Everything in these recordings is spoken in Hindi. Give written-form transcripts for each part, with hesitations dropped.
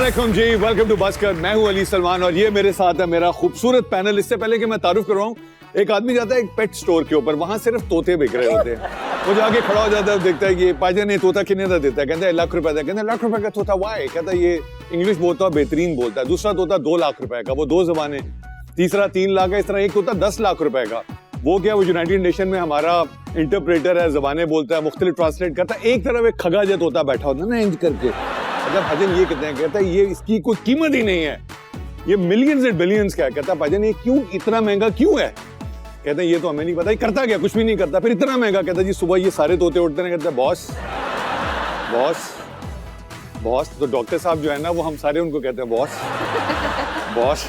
अस्सलामुअलैकुम जी, वेलकम टू बस्कर। मैं हूं अली सलमान और ये मेरे साथ है मेरा खूबसूरत पैनल। इससे पहले कि मैं तारुफ करवाऊं, एक आदमी जाता है एक पेट स्टोर के ऊपर, वहां सिर्फ तोते बिक रहे होते हैं। वो जाके खड़ा हो जाता है, देखता है कि पाजा ने तोता कितने का देता है, कहता है लाख रुपए का। कहता है लाख रुपए का तोता वाई? कहता है ये इंग्लिश बोलता है, बेहतरीन बोलता है। दूसरा तोता 2 लाख रुपए का, वो 2 ज़बानें। तीसरा 3 लाख का। इस तरह एक तोता 10 लाख रुपए का। वो क्या, वो यूनाइटेड नेशन में हमारा इंटरप्रेटर है, जबानें बोलता है, मुख्तलिफ ट्रांसलेट करता है। एक तरफ एक खगा जो तोता बैठा होता है ना इंज करके, अगर भाजन ये कहते हैं, कहता है ये इसकी कोई कीमत ही नहीं है, ये मिलियंस एंड बिलियंस का है। कहता है भाजन ये क्यों इतना महंगा क्यों है? कहते हैं ये तो हमें नहीं पता, ये करता क्या, कुछ भी नहीं करता, फिर इतना महंगा। कहता है जी सुबह ये सारे तोते उठते हैं, कहते हैं बॉस बॉस बॉस। तो डॉक्टर साहब जो है ना, वो हम सारे उनको कहते हैं बॉस बॉस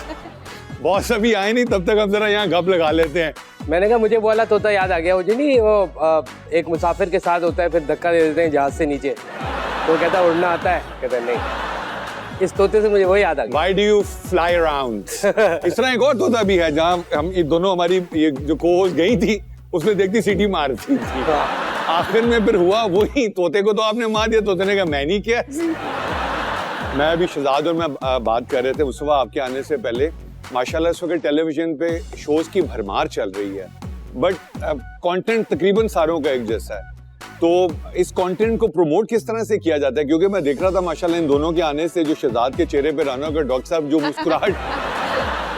बॉस। अभी आए नहीं, तब तक हम जरा यहाँ गप लगा लेते हैं। मैंने कहा मुझे वो वाला तोता याद आ गया, वो जो नहीं वो एक मुसाफिर के साथ होता है, फिर धक्का दे देते हैं जहाज से नीचे, तो कहता है उड़ना आता है, कहता है नहीं। इस तोते से मुझे वो याद आ गया। Why do you fly around? इस तरह एक और तोता भी है, जहाँ हम ये दोनों, हमारी ये जो को-होस्ट गई थी, उसने देखती सीटी मारती थी। आखिर में फिर हुआ वही, तोते को तो आपने मार दिया, तोते ने कहा मैं नहीं किया। मैं अभी शहजाद और मैं बात कर रहे थे उस वक्त आपके आने से पहले। माशाल्लाह इस वक्त टेलीविजन पे शोज की भरमार चल रही है, बट कंटेंट तकरीबन सारों का एक जैसा है। तो इस कंटेंट को प्रमोट किस तरह से किया जाता है? क्योंकि मैं देख रहा था माशाल्लाह इन दोनों के आने से जो शहजाद के चेहरे पे रौनक और डॉक्टर साहब जो मुस्कुराहट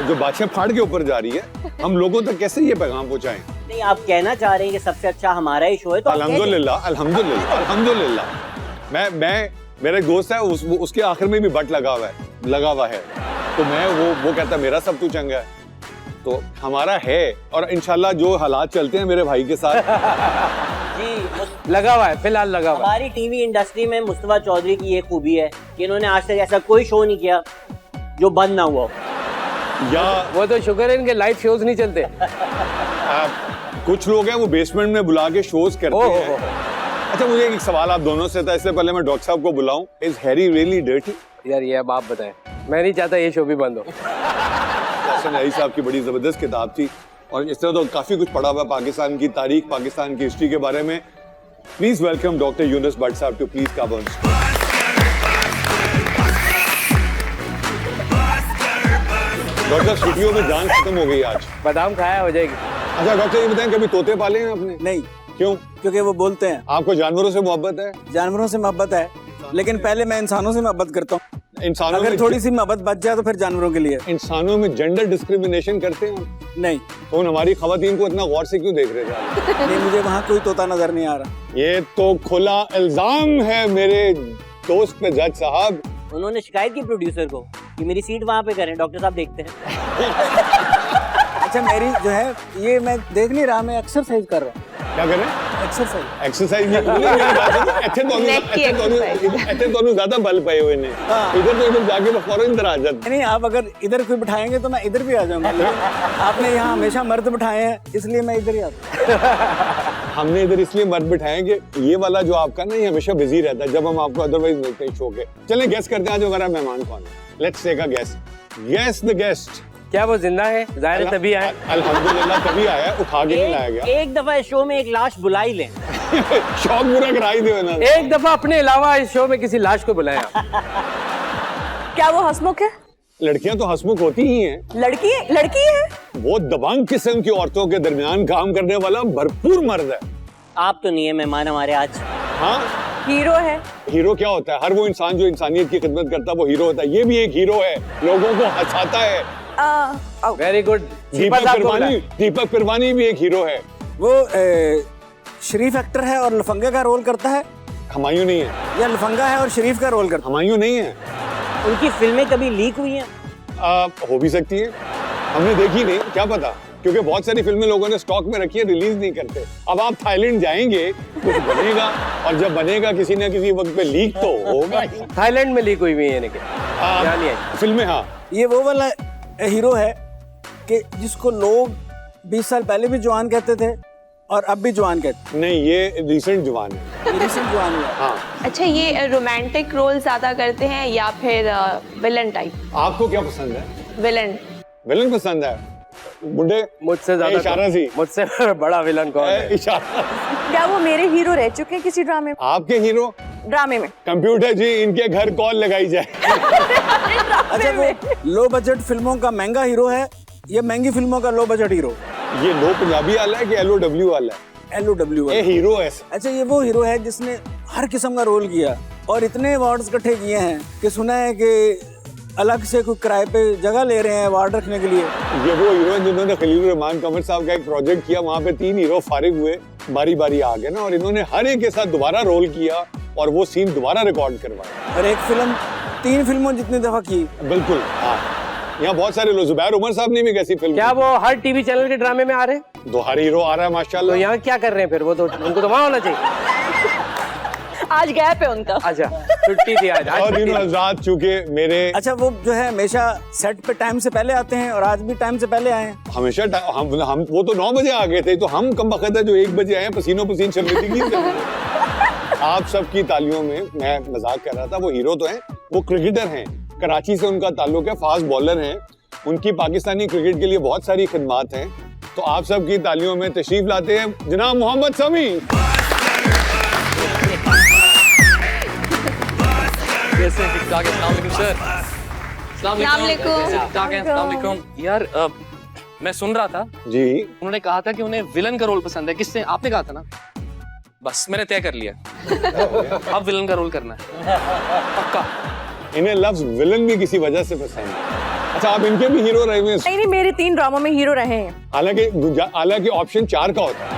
जो बादशाह फाड़ के ऊपर जा रही है, हम लोगों तक कैसे ये पैगाम पहुंचाएं? नहीं, आप कहना चाह रहे हैं कि सबसे अच्छा हमारा ही शो है, तो अल्हम्दुलिल्लाह अल्हम्दुलिल्लाह अल्हम्दुलिल्लाह। मैं मेरा एक दोस्त है, उसके आखिर में भी बट लगा हुआ है, तो मैं वो कहता है मेरा सब कुछ चंगा है, तो हमारा है। और इंशाल्लाह जो हालात चलते हैं मेरे भाई के साथ जी लगा हुआ है, फिलहाल लगा हुआ है। हमारी टीवी इंडस्ट्री में मुस्तफा चौधरी की ये खूबी है कि इन्होंने आज तक ऐसा कोई शो नहीं किया जो बंद ना हुआ हो। या वो तो शुक्र है इनके लाइव शोज नहीं चलते। कुछ लोग हैं वो बेसमेंट में बुला के शोज करते हैं। अच्छा, मुझे एक सवाल आप दोनों से था, इससे पहले मैं डॉक्टर साहब को बुलाऊं। Is Harry really dirty? यार ये अब आप बताएं, मैं नहीं चाहता ये शो भी बंद हो। हैरी साहब की बड़ी जबरदस्त किताब थी, और इस तरह तो काफी कुछ पढ़ा हुआ पाकिस्तान की तारीख, पाकिस्तान की हिस्ट्री के बारे में। Please welcome doctor Yunus Bhatt साहब to please come on stage. Doctor studio में जान खत्म हो गई आज, बादाम खाया हो जाएगी। अच्छा डॉक्टर ये बताएं, कभी तोते पाले हैं आपने? नहीं, क्यों? क्योंकि वो बोलते हैं। आपको जानवरों से मोहब्बत है? जानवरों से मोहब्बत है, लेकिन पहले मैं इंसानों से मोहब्बत करता हूँ। इंसानों अगर में थोड़ी सी मोहब्बत बच जाए तो फिर जानवरों के लिए। इंसानों में जेंडर डिस्क्रिमिनेशन करते हैं? नहीं तो हमारी खवातीन को इतना गौर से क्यों देख रहे थे? नहीं, मुझे वहाँ कोई तोता नजर नहीं आ रहा। ये तो खुला इल्जाम है मेरे दोस्त पे जज साहब। उन्होंने शिकायत की प्रोड्यूसर को कि मेरी सीट वहाँ पे करें, डॉक्टर साहब देखते हैं। अच्छा, मेरी जो है ये मैं देख नहीं रहा, मैं एक्सरसाइज कर रहा हूँ। क्या करें? एक्सरसाइज दोनों ज्यादा बल पाए हुए ने। इधर तो इधर जाके मैं फौरन इधर आ जाता। नहीं, आप अगर इधर कोई बिठाएंगे तो मैं इधर भी आ जाऊंगा, लेकिन आपने यहाँ हमेशा मर्द बिठाए हैं, इसलिए मैं इधर ही आता हूँ। हमने इधर इसलिए मर्द बिठाए कि ये वाला जो आपका ना, ये हमेशा बिजी रहता है जब हम आपको अदरवाइज मिलते हैं शो के। चलें गेस करते हैं आज हमारा मेहमान कौन है। Let's take a guess. Guess the guest. क्या वो जिंदा है? जाहिर है तभी आए। अल्हम्दुलिल्लाह तभी आया, उठा के नहीं लाया गया। एक दफा इस शो में एक लाश बुला ही लें। शौक पूरा करा ही दे ना। एक दफा अपने अलावा इस शो में किसी लाश को बुलाया। क्या वो हंसमुख है? लड़कियां तो हंसमुख होती ही हैं। लड़की है? वो दबंग किस्म की औरतों के दरमियान काम करने वाला भरपूर मर्द है। आप तो नहीं है मेहमान हमारे आज। हाँ, हीरो है। हीरो क्या होता है? हर वो इंसान जो इंसानियत की खिदमत करता है वो हीरो होता है। ये भी एक हीरो है, लोगों को हंसाता है। Very good. दीपक पिरवानी भी एक हीरो है। वो शरीफ एक्टर है और लफंगे का रोल करता है। हुमायूं नहीं है? या लफंगा है और शरीफ का रोल करता है। हुमायूं नहीं है। उनकी फिल्में कभी लीक हुई हैं? हो भी सकती है, हमने देखी नहीं, क्या पता, क्योंकि बहुत सारी फिल्में लोगों ने स्टॉक में रखी है, रिलीज नहीं करते। अब आप थाईलैंड जाएंगे, कुछ बनेगा, और जब बनेगा किसी न किसी वक्त पे लीक तो होगा ही। थाईलैंड में लीक हुई हुई है फिल्में। हाँ, ये वो वाला हीरो है कि जिसको लोग 20 साल पहले भी जवान कहते थे और अब भी जवान कहते। नहीं, ये रिसेंट जवान है। ये रिसेंट जवान हुआ। हाँ। अच्छा, ये रोमांटिक रोल ज्यादा करते हैं या फिर विलन टाइप? आपको क्या पसंद है? विलन पसंद है? बुड्ढे मुझसे ज्यादा इशारा सी। मुझसे बड़ा विलन कौन है? इशारा। क्या वो मेरे हीरो रह चुके हैं किसी ड्रामे में? आपके हीरो ड्रामे में। कंप्यूटर जी इनके घर कॉल लगाई जाए। अच्छा, वो लो बजट फिल्मों का महंगा हीरो है या महंगी फिल्मों का लो बजट हीरो? ये लो पंजाबी वाला है कि LOW वाला है? LOW ये हीरो है। अच्छा, ये वो हीरो है जिसने हर किस्म का रोल किया और इतने अवार्ड्स इकट्ठे किए हैं कि सुना है कि अलग से कोई किराए पे जगह ले रहे हैं अवार्ड रखने के लिए। ये वो हीरो है जिन्होंने खलील रहमान कमर साहब का एक प्रोजेक्ट किया, वहाँ पे 3 हीरो फारिग हुए, बारी बारी आ गए ना, और इन्होंने हर एक के साथ दोबारा रोल किया और वो सीन दोबारा रिकॉर्ड करवाया। और एक फिल्म 3 फिल्मों जितनी दफा की। बिल्कुल, हाँ। यहाँ बहुत सारे लोग, जुबैर उमर साहब ने भी कैसी फिल्म क्या वो हर टीवी चैनल के ड्रामे में आ रहे हैं? 2 हर हीरो आ रहा है तो माशाल्लाह। यहाँ क्या कर रहे हैं फिर? वो तो उनको तो वहाँ होना चाहिए। आज गैप है उनका। अच्छा, छुट्टी थी आज और छुट्टी इन थी। हज़रात चूंकि मेरे अच्छा, वो जो है हमेशा सेट पे टाइम से पहले आते हैं और आज भी टाइम से पहले आए हैं। हमेशा हम वो तो 9 बजे आ गए थे, तो हम कम वक्त है जो 1 बजे आए हैं, पसीनों पसीन शर्मिंदगी से। आप सबकी तालियों में, मैं मजाक कर रहा था, वो हीरो तो हैं, वो क्रिकेटर हैं, कराची से उनका ताल्लुक है, फास्ट बॉलर हैं, उनकी पाकिस्तानी क्रिकेट के लिए बहुत सारी खिदमात हैं। तो आप सबकी तालियों में तशरीफ लाते हैं जनाब मोहम्मद समी। कैसे हैं? ठीक-ठाक हैं? अस्सलाम वालेकुम सर। अस्सलाम वालेकुम। कैसे ठीक-ठाक हैं? अस्सलाम वालेकुम। यार मैं सुन रहा था, जी, उन्होंने कहा था कि उन्हें विलन का रोल पसंद है। किसने? आपने कहा था ना? बस मैंने तय कर लिया। अब विलन का रोल करना है पक्का। इन्हें लफ्ज विलन भी किसी वजह से पसंद है। अच्छा, आप इनके भी हीरो रहे हुए हैं? नहीं, मेरे 3 ड्रामों में हीरो रहे हैं। हालांकि ऑप्शन 4 का होता है।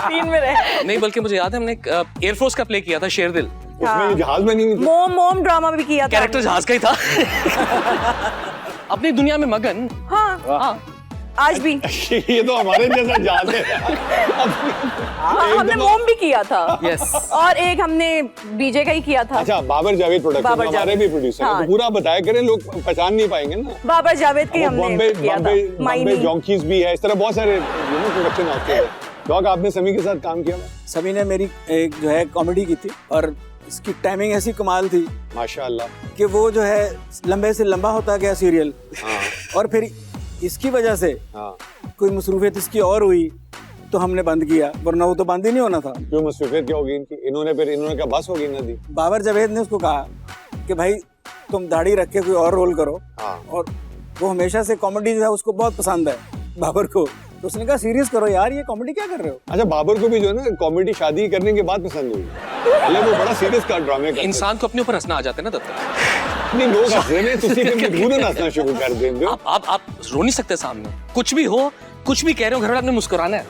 3 में रहे। नहीं, बल्कि मुझे याद है हमने एयरफोर्स का प्ले किया था, शेरदिल। उसमें ये जहाज में नहीं थी? मोम ड्रामा भी किया था। कैरेक्टर जहाज का ही था। अपनी दुनिया में मगन। हाँ, आज भी। ये तो हमारे जैसा जहाज है। हमने मोम भी किया था। यस। और एक हमने बीजे का ही किया था। अच्छा, बाबर जावेद प्रोडक्शन, बाबर हमारे जावेद। भी प्रोड्यूसर हैं, हाँ। तो पूरा बताया करें, लोग पहचान नहीं पाएंगे ना। बाबर जावेद की हमने बॉम्बे किया था। बॉम्बे जॉन्कीज भी है, इस तरह बहुत सारे प्रोडक्शन हाउस हैं। डॉग, आपने समी के साथ काम किया? सभी ने मेरी एक जो है कॉमेडी की थी और इसकी टाइमिंग ऐसी कमाल थी माशाल्लाह। कि वो जो है लंबे से लंबा होता गया सीरियल। हाँ, और फिर इसकी वजह से हाँ। कोई मसरूफियत इसकी और हुई तो हमने बंद किया, वरना वो तो बंद ही नहीं होना था। क्यों मसरूफियत क्या होगी इनकी? इन्होंने क्या बस होगी ना दी? बाबर जावेद ने उसको कहा कि भाई तुम दाढ़ी रख के कोई और रोल करो। हाँ। और वो हमेशा से कॉमेडी जो है उसको बहुत पसंद है बाबर को, तो उसने कहा सीरियस करो यार, ये कॉमेडी क्या कर रहे हो। अच्छा, बाबर को भी जो है ना कॉमेडी शादी करने के बाद पसंद हुई। पहले वो बड़ा सीरियस का ड्रामे करते इंसान को अपने ऊपर हंसना आ जाता है ना तब तक। नहीं, लोग हंस रहे हैं तो उसी पे मजबूरन हंसना शुरू कर देंगे। आप रो नहीं सकते सामने, कुछ भी हो, कुछ भी कह रहे हो, घर वाले आपने मुस्कुराना है।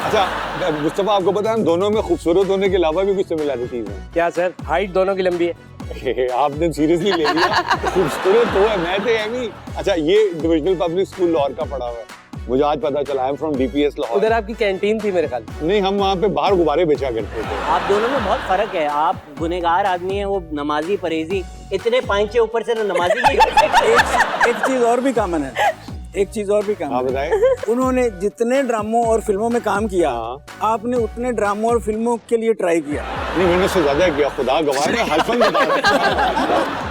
अच्छा मुस्तफा, आपको पता है दोनों में खूबसूरत होने के अलावा भी कुछ सिमिलैरिटीज हैं। क्या सर? हाइट दोनों की लंबी है। आपने सीरियसली ले लिया। खूबसूरत तो है, मैं तो नहीं। अच्छा, ये डिविजनल पब्लिक स्कूल लाहौर का पढ़ा हुआ है, मुझे आज पता चला। I am from DPS Lahore. उधर आपकी कैंटीन थी मेरे ख्याल। नहीं, हम वहाँ पे बाहर गुब्बारे बेचा करते थे। आप दोनों में बहुत फर्क है। आप गुनहगार आदमी हैं, वो नमाजी परहेजी, इतने पांचे ऊपर से तो नमाजी नहीं करते। एक चीज और भी कॉमन है, एक चीज और भी हाँ, कॉमन है। बताएं। उन्होंने जितने ड्रामों और फिल्मों में काम किया, हाँ। आपने उतने ड्रामों और फिल्मों के लिए ट्राई किया। नहीं, मैंने उससे ज्यादा किया, खुदा गवाह, मैं हल्फन बता रहा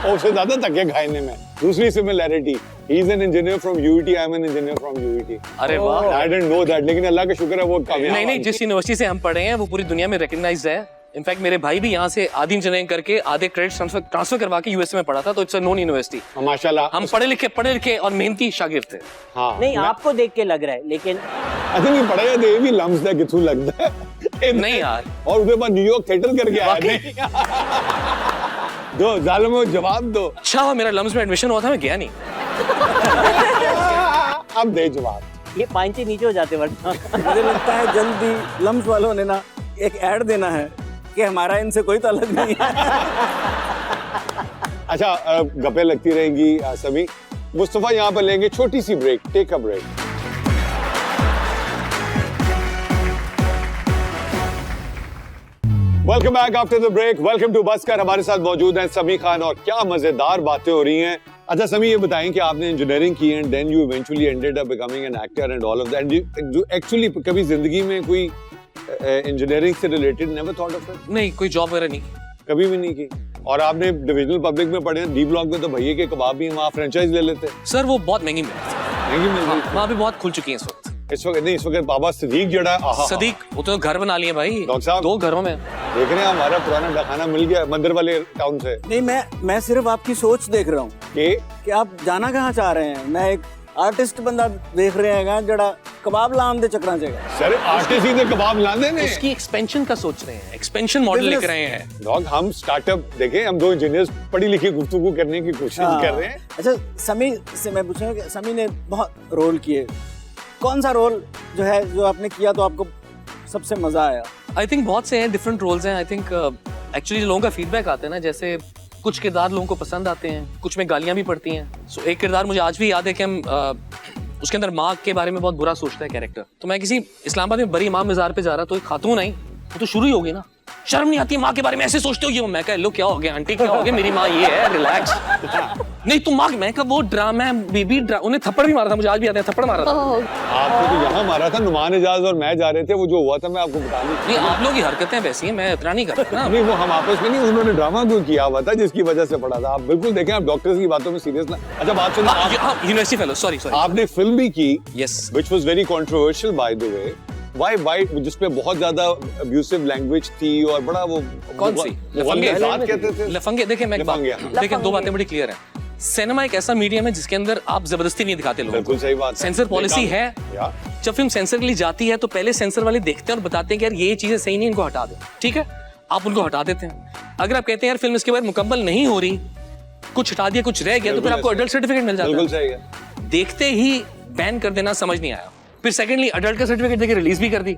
हूँ। उससे ज्यादा तके खाने में। दूसरी similarity, he is an engineer from UET, I am an engineer from UET. अरे वाह। I didn't know that, लेकिन अल्लाह का शुक्र है वो कामयाब। नहीं, जिस यूनिवर्सिटी से हम पढ़े हैं वो पूरी दुनिया में रिकग्नाइज्ड है। इनफैक्ट मेरे भाई भी यहाँ से आधी इंजीनियरिंग करके आधे क्रेडिट ट्रांसफर करवा के USA में पढ़ा था, तो इट्स अ नोन यूनिवर्सिटी। माशाल्लाह। हम पढ़े लिखे और मेहनती शागिर्द थे। हाँ। नहीं, आपको देख के लग रहा है, लेकिन अच्छा, नहीं पढ़ा या दे भी लम्स दा किथू लगता है। नहीं यार। और उसके बाद न्यूयॉर्क थिएटर करके आया। वाकई? नहीं। दो जालिमो, जवाब दो। अच्छा हुआ मेरा लम्स में एडमिशन हुआ था, मैं गया नहीं। अब दे जवाब। ये पांचे नीचे हो जाते वरना। मुझे लगता है जल्दी लम्स वालों ने ना एक ऐड देना है कि हमारा इनसे कोई ताल्लुक नहीं है। अच्छा, गप्पे लगती रहेंगी सभी। मुस्तफा यहाँ पर लेंगे छोटी सी break, take a break. Welcome back after the break. Welcome to Bhaskar. हमारे साथ मौजूद हैं समी खान और क्या मजेदार बातें हो रही हैं। अच्छा समी, ये बताएं कि आपने इंजीनियरिंग की and then you eventually ended up becoming an actor and all of that. Actually कभी जिंदगी में कोई इंजीनियरिंग से related never thought of it? नहीं, कोई जॉब वगैरह नहीं। कभी भी नहीं की। और आपने डिविजनल पब्लिक में पढ़े, डी ब्लॉक में तो भैया के कबाब भी वहाँ फ्रेंचाइज ले लेते। सर वो बहुत महंगी मिलती महंगी मिल है, रही वहाँ भी बहुत खुल चुकी है इस वक्त। इस वक्त नहीं, इस वक्त बाबा सदीक जड़ा। सदीक वो तो घर बना लिए भाई, डॉक्टर साहब। 2 घरों में। देख रहे हैं हमारा पुराना डखाना मिल गया मंदिर वाले टाउन से नहीं, मैं सिर्फ आपकी सोच देख रहा हूँ कि आप जाना कहाँ चाह रहे हैं। मैं एक आर्टिस्ट बंदा देख रहे हैं जड़ा कबाब लाम दे चक्रा चेगा। सर आर्टिस्ट ही दे कबाब लाने ने उसकी एक्सपेंशन का सोच रहे हैं, एक्सपेंशन मॉडल लिख रहे हैं। डॉग हम स्टार्टअप देखें, हम दो इंजीनियर्स पढ़ी लिखी गुफ्तगू करने की कोशिश कर रहे हैं। अच्छा, समी से मैं पूछूंगा कि समी ने बहुत रोल किए, कौन सा रोल जो है जो आपने किया तो आपको सबसे मजा आया? आई थिंक बहुत से हैं, डिफरेंट रोल्स हैं। आई थिंक एक्चुअली लोगों का फीडबैक आता है ना, जैसे कुछ किरदार लोगों को पसंद आते हैं, कुछ में गालियां भी पड़ती हैं। सो एक किरदार मुझे आज भी याद है कि हम उसके अंदर माँ के बारे में बहुत बुरा सोचता है कैरेक्टर। तो मैं किसी इस्लामाबाद में बड़ी इमाम मज़ार पे जा रहा, तो एक खातून आई, वो तो शुरू ही हो गई ना, शर्म नहीं आती माँ के बारे में ऐसे सोचते हो ये। मैं कह लो क्या हो गया आंटी, क्या हो गया, मेरी माँ ये है, रिलैक्स। नहीं तुम माँ, मैं कहा वो ड्रामा है बेबी, उन्हें थप्पड़ भी मारा था, मुझे आज भी याद है थप्पड़ मारा था। आपको तो यहाँ मारा था, नुमान एजाज और मैं जा रहे थे, वो जो हुआ था मैं आपको बता दूं। नहीं आप लोग की हरकतें वैसी हैं, मैं इतना नहीं करता ना। नहीं वो हम आपस में नहीं, उन्होंने ड्रामा क्यों किया हुआ था जिसकी वजह से पड़ा था। आप बिल्कुल देखें, आप डॉक्टर्स की बातों में सीरियस ना। अच्छा बात सुनो, यूनिवर्सिटी फेलो, सॉरी आपने एक फिल्म भी की, Yes. which was very controversial by the way. Why जिसपे बहुत ज्यादा abusive language थी और बड़ा वो कौन सी? लफंगे कहते थे। लफंगे। देखिए मैं एक बात, लफंगे, देखिए दो बातें बड़ी क्लियर हैं। सिनेमा एक ऐसा मीडियम है जिसके अंदर आप जबरदस्ती नहीं दिखाते लोगों को। बिल्कुल सही बात है। सेंसर पॉलिसी है। या जब फिल्म सेंसर के लिए जाती है तो पहले सेंसर वाले देखते हैं और बताते हैं कि यार ये चीजें सही नहीं, इनको हटा दो। ठीक है, आप उनको हटा देते हैं। अगर आप कहते हैं यार फिल्म इसके बाद मुकम्मल नहीं हो रही, कुछ हटा दिया कुछ रह गया, तो फिर आपको अडल्ट सर्टिफिकेट मिल जाता बिल्कुल है। सही है। देखते ही बैन कर देना समझ नहीं आया। फिर सेकेंडली अडल्ट का सर्टिफिकेट देके रिलीज भी कर दी,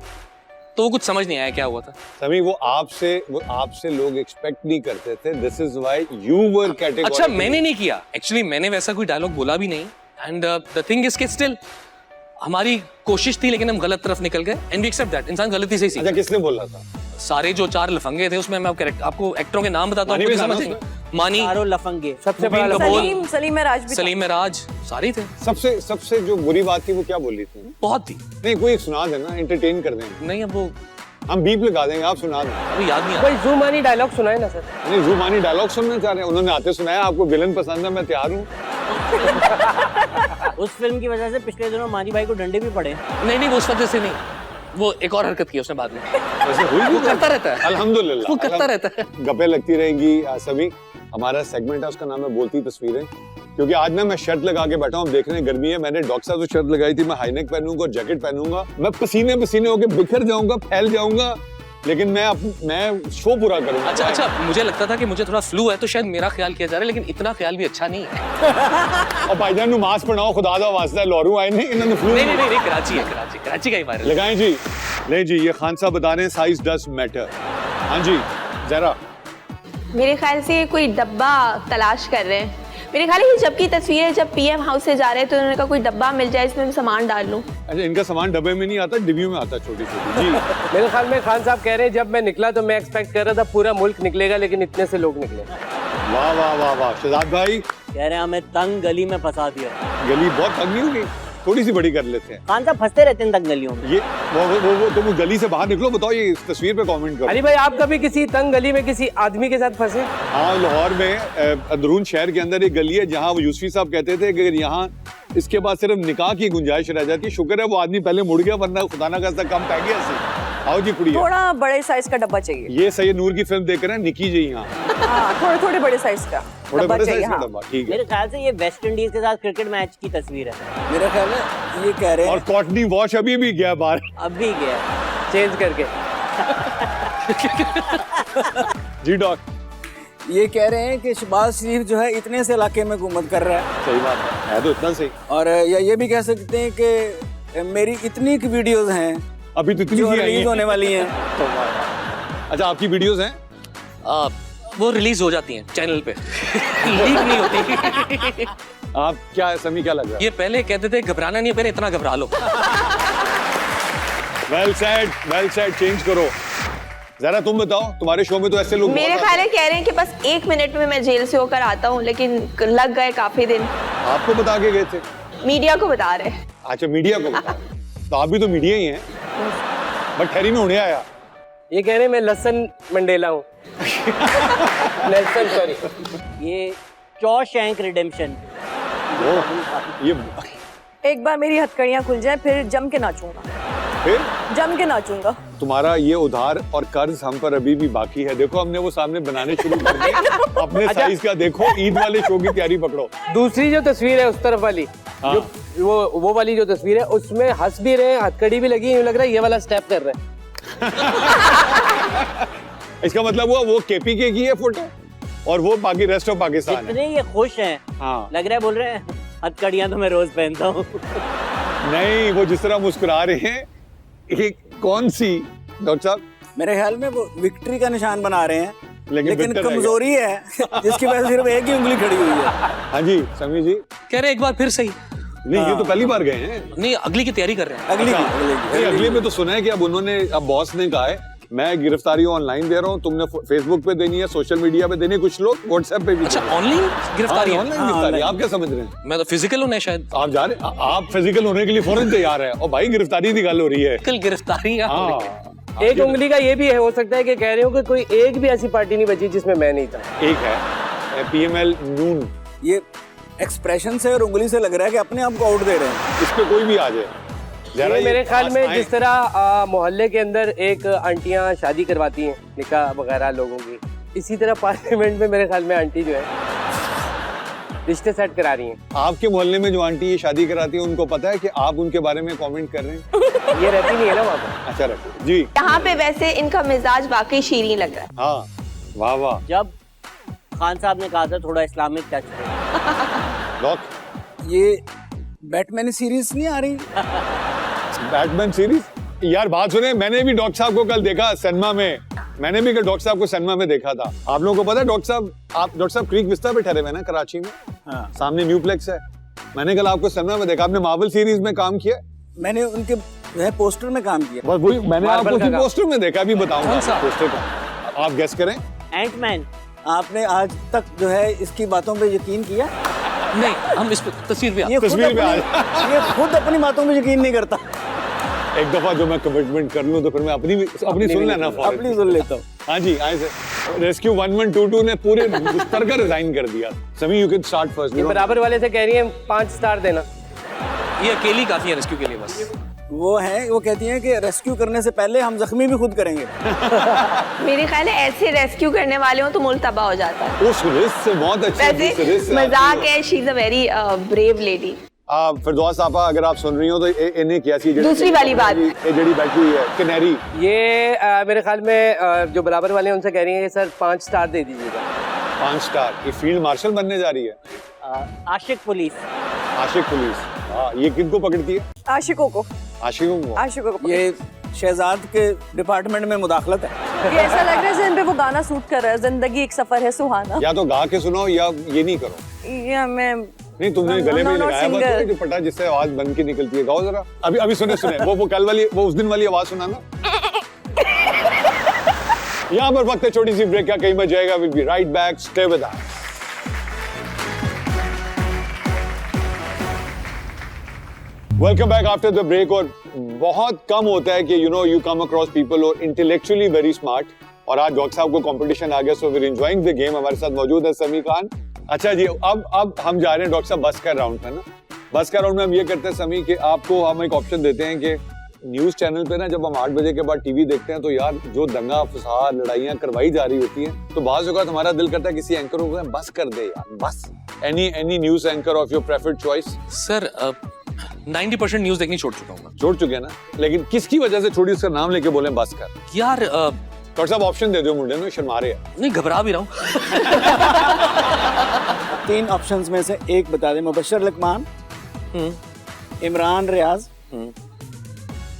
तो वो कुछ समझ नहीं आया क्या हुआ था। समी वो आपसे लोग एक्सपेक्ट नहीं करते थे। This is why you were category. अच्छा मैंने नहीं किया, एक्चुअली मैंने वैसा कोई डायलॉग बोला भी नहीं। एंड द थिंग इज कि स्टिल हमारी कोशिश थी, लेकिन हम गलत तरफ निकल गए। एंड वी एक्सेप्ट दैट, इंसान गलती से ही सीखता अच्छा है। किसने बोला था? सारे जो 4 लफंगे थे उसमें मैं आपको एक्टरों के नाम बताता मानी हूँ, भी था ना समझेंगे। मानी, चारों लफंगे, सबसे बड़ा मुबीन लफंगा। कपूर, सलीम राज भी था। सलीम राज, सारे थे। सबसे जो बुरी बात थी वो क्या बोली थी? बहुत थी। नहीं कोई एक सुना देना, एंटरटेन कर देंगे। नहीं अब वो हम बीप लगा देंगे, आप सुना दें। अभी याद नहीं आ कोई जुमानी डायलॉग सुनाए ना सर। नहीं जुबानी डायलॉग सुनना चाह रहे हैं, उन्होंने आते सुनाया। आपको विलन पसंद है, मैं तैयार हूँ। उस फिल्म की वजह से पिछले दिनों मानी भाई को डंडे भी पड़े। नहीं वो उस वजह से नहीं, वो एक और हरकत की उसने बाद में। वैसे हुई वो करता रहता है, अल्हम्दुलिल्लाह, वो करता रहता है। गप्पे लगती रहेंगी। सभी हमारा सेगमेंट है, उसका नाम है बोलती तस्वीरें। क्योंकि आज ना मैं शर्ट लगा के बैठा हूँ, देख रहे हैं गर्मी है। मैंने डॉक्टर साहब से शर्ट लगाई थी, मैं हाईनेक पहनूंगा और जैकेट पहनूंगा। मैं पसीने होकर बिखर जाऊंगा, फैल जाऊंगा, लेकिन मैं शो पूरा करूंगा। अच्छा मुझे लगता था कि मुझे थोड़ा फ्लू है तो शायद मेरा ख्याल किया जा रहा है, लेकिन इतना ख्याल भी अच्छा नहीं है। और भाईजान नमाज पढ़ाओ, खुदा दा वास्ता है, लौरू आए नहीं इन्होंने फ्लू नहीं कराची है, कराची का ही वायरल। लगाएं जी। नहीं जी, ये खान साहब बता रहे हैं साइज डज मैटर। हाँ जी जरा। मेरे ख्याल से कोई डब्बा तलाश कर रहे हैं। मेरे ख्याल है कि जबकि तस्वीरें जब पीएम हाउस से जा रहे हैं तो उन्होंने कहा कोई डब्बा मिल जाए इसमें मैं सामान डाल लूं। अच्छा इनका सामान डब्बे में नहीं आता, डिब्बियों में आता, छोटी छोटी। जी मेरे ख्याल में खान साहब कह रहे हैं जब मैं निकला तो मैं एक्सपेक्ट कर रहा था पूरा मुल्क निकलेगा, लेकिन इतने से लोग निकले। वाह वाह वाह वाह। शहजाद भाई कह रहे हैं हमें तंग गली में फंसा दिया। गली बहुत तंग नहीं होगी, थोड़ी सी बड़ी कर लेते हैं। खान साहब फंसते रहते हैं तंग गलियों में। ये वो तुम गली से बाहर निकलो, बताओ ये इस तस्वीर पे कमेंट करो। अली भाई आप कभी किसी तंग गली में किसी आदमी के साथ फंसे? हाँ लाहौर में अंदरून शहर के अंदर एक गली है जहाँ वो यूसुफी साहब कहते थे कि अगर यहाँ इसके बाद सिर्फ निकाह की गुंजाइश रह जाती। शुक्र है वो आदमी पहले मुड़ गया, वरना खुदा ना खास्ता कम पै गया ऐसे। आओ जी कुड़िया। थोड़ा बड़े साइज का डब्बा चाहिए। ये सैयद नूर की फिल्म देख रहे हैं, निकी जी यहाँ हाँ, थोड़े बड़े साइज का थोड़े डब्बा बड़े चाहिए। साइज का हाँ। डब्बा, ठीक है। मेरे ख्याल से ये वेस्ट इंडीज के साथ क्रिकेट मैच की तस्वीर है। मेरा ख्याल है ये कह रहे और हैं कॉटनी वॉश अभी भी गया बाहर। अब भी गया। चेंज करके। जी डॉक ये कह रहे हैं कि शहबाज शरीफ जो है इतने से इलाके में हुकूमत कर रहा है। सही बात है तो इतना सही। और या ये भी कह सकते हैं कि मेरी इतनी की वीडियोस हैं अभी तो इतनी जो सी आई रिलीज हैं। होने वाली हैं। अच्छा आपकी वीडियोस हैं? वो रिलीज हो जाती हैं चैनल पे, लीक नहीं होती। आप क्या समी क्या लग रहा है? ये पहले कहते थे घबराना नहीं है, पहले इतना घबरा लो। वेल सेड, चेंज करो। जरा तुम बताओ, तुम्हारे शो में तो ऐसे लोग मेरे बहुत ख्याल आते है कह रहे हैं कि बस 1 मिनट में मैं जेल से होकर आता हूँ, लेकिन लग गए काफी दिन। हैं। आपको बता के गए थे? मीडिया को बता रहे हैं। अच्छा मीडिया को बता। तो आप भी तो मीडिया ही हैं। बट ठहरी में होने आया। ये कह रहे हैं मैं लसन मंडेला हूँ। Nelson sorry. ये शॉशैंक रिडेम्पशन। वो ये एक बार मेरी हथकड़ियाँ खुल जाए फिर जम के नाचूंगा। फिर जम के नाचूंगा। तुम्हारा ये उधार और कर्ज हम पर अभी भी बाकी है। देखो हमने वो सामने बनाने शुरू कर दिए, अपने साइज का देखो, ईद वाले शो की तैयारी पकड़ो। दूसरी जो तस्वीर है उस तरफ वाली, हाँ। जो वो वाली जो तस्वीर है उसमें हंस भी रहे हैं, हथकड़ी भी लगी है, यूं लग रहा है ये वाला स्टेप कर रहे हैं। इसका मतलब हुआ वो केपीके की है फोटो और वो बाकी रेस्ट ऑफ पाकिस्तान है। जितने ये खुश हैं, हाँ। लग रहा है बोल रहे हैं हथकड़ियां तो मैं रोज पहनता हूँ। नहीं, वो जिस तरह मुस्कुरा रहे हैं, एक कौन सी डॉक्टर साहब? मेरे ख्याल में वो विक्ट्री का निशान बना रहे हैं, लेकिन लेकिन बेहतर कमजोरी है जिसकी वजह से सिर्फ एक ही उंगली खड़ी हुई है। हाँ जी समी जी। कह रहे एक बार फिर सही। नहीं ये तो पहली बार गए हैं। नहीं, अगली की तैयारी कर रहे हैं। अगली अच्छा, नहीं, अगले में तो सुना है कि अब उन्होंने, अब बॉस ने कहा है मैं गिरफ्तारी ऑनलाइन दे रहा हूँ, तुमने फेसबुक पे देनी है, सोशल मीडिया पे देनी है, कुछ लोग व्हाट्सएप पे भी। अच्छा, ऑनलाइन गिरफ्तारी है? ऑनलाइन गिरफ्तारी, आप क्या समझ रहे हैं? मैं तो फिजिकल होना है शायद। आप जा रहे, आप फिजिकल होने के लिए फौरन तैयार है, और भाई गिरफ्तारी की गल हो रही है। कल गिरफ्तारी है। हाँ, एक उंगली का ये भी है, हो सकता है कि कह रहे हो कि कोई एक भी ऐसी पार्टी नहीं बची जिसमें मैं नहीं था। एक है PML नून, ये एक्सप्रेशन से और उंगली से लग रहा है कि अपने आप को आउट दे रहे हैं। इस पे कोई भी आ जाए। ये मेरे ख्याल में जिस तरह मोहल्ले के अंदर एक आंटियां शादी करवाती हैं निकाह वगैरह लोगों की, इसी तरह पार्लियामेंट में मेरे ख्याल में आंटी जो है रिश्ते सेट करा रही हैं। आपके मोहल्ले में जो आंटी ये शादी कराती है, उनको पता है कि आप उनके बारे में कमेंट कर रहे हैं? ये रहती नहीं है ना वहाँ पर। अच्छा रखो जी। यहाँ पे वैसे इनका मिजाज वाकई शीरीन लग रहा है। हाँ, वाह वाह। जब खान साहब ने कहा था थोड़ा इस्लामिक टच डॉक, ये बैटमैन सीरीज नहीं आ रही? बैटमैन सीरीज यार, बात सुने, मैंने भी डॉक्टर साहब को कल देखा सिनेमा में। मैंने भी कल डॉक्टर साहब को सिनेमा में देखा था। आप लोगों को पता है डॉक्टर साहब, आप डॉक्टर साहब क्रीक विस्टा पे ठहरे हुए ना कराची में। हाँ। सामने न्यूप्लेक्स है। मैंने कल आपको सिनेमा में देखा। आपने मार्वल सीरीज में काम किया? मैंने उनके पोस्टर में काम किया। बस वही मैंने मार्वल आपको का काम। पोस्टर में देखा, अभी बताऊंगा कौन सा? आपको पोस्टर का। आप गेस करें। एंटमैन। आपने आज तक जो है इसकी बातों पे यकीन किया? नहीं, हम इस पे तस्वीर पे ये खुद तस्वीर पे अपनी- ये खुद अपनी बातों पे यकीन नहीं करता। एक दफा जो मैं कमिटमेंट कर लूं तो फिर मैं अपनी सुन लेना फौरन। अपनी सुन लेता हूँ। हाँ जी, आए से रेस्क्यू 1122 ने पूरे स्तर का रिजाइन कर दिया। समी यू कैन स्टार्ट फर्स्ट। ये बराबर वाले से कह रही है 5 स्टार देना। ये अकेली काफी है रेस्क्यू के लिए बस। वो कहती हैं कि रेस्क्यू करने से पहले हम जख्मी भी खुद करेंगे। मेरे ख्याल है ऐसे रेस्क्यू करने वाले हो तो मुल्क तबाह हो जाता है। उस रिस्क से बहुत अच्छी वैसे रिस्क मजाक है, she is a very brave lady. Firdaus आपा, अगर आप सुन रही हो तो इन्हें क्या सी दूसरी वाली बात। ये जड़ी बैठी हुई है किनारी। ये मेरे ख्याल में जो बराबर वाले हैं उनसे कह रही है सर 5 स्टार दे दीजिएगा। 5 स्टार। ये फील्ड मार्शल बनने जा रही है। आशिक पुलिस। आशिक पुलिस। हाँ, ये किनको पकड़ती है? आशिकों को। आशिकों को। आशिकों को। ये शहजाद के डिपार्टमेंट में मुदाखलत है। ये ऐसा लग रहा है जैसे इन पे वो गाना सूट कर रहा है, जिंदगी एक सफर है सुहाना। या तो गा के सुनाओ या ये नहीं करो। या मैं नहीं, तुमने गले में I'm not लगाया singer. बात, जो पटा जिससे आवाज बन के निकलती है, गाओ जरा। अभी सुने वो कल वाली, वो उस दिन वाली आवाज सुनाना। यहाँ पर वक्त है छोटी सी ब्रेक का, कहीं मत जाएगा। Will be right back, stay with us. Welcome back after the break. और बहुत कम होता है कि यू कम अक्रॉस पीपल और इंटेलेक्चुअली वेरी स्मार्ट। और आज डॉक्टर साहब को कंपटीशन आ गया, so we are enjoying the game. हमारे साथ मौजूद है समी खान। अच्छा जी, अब हम जा रहे हैं डॉक्टर साहब बस का राउंड है ना। बस का राउंड में हम ये करते हैं समी कि आपको हम एक ऑप्शन देते हैं कि न्यूज चैनल पे ना जब हम 8 बजे के बाद टीवी देखते हैं तो यार जो दंगा फसाद लड़ाइयाँ करवाई जा रही होती हैं, तो बाज़ औक़ात हमारा दिल करता है किसी एंकर को बस कर दे यार, बस। Any news anchor of your preferred choice? Sir 90% news देखनी छोड़ चुका हूँ मैं। छोड़ चुके हैं ना, लेकिन किसकी वजह से छोड़ी, उसका नाम लेके बोले बस कर। यार डॉक्टर साहब ऑप्शन दे दो मुंडे में, शर्मा रहे हैं। नहीं, घबरा भी रहा हूँ। 3 ऑप्शंस में से एक बता दें। मुबशर लकमान, इमरान रियाज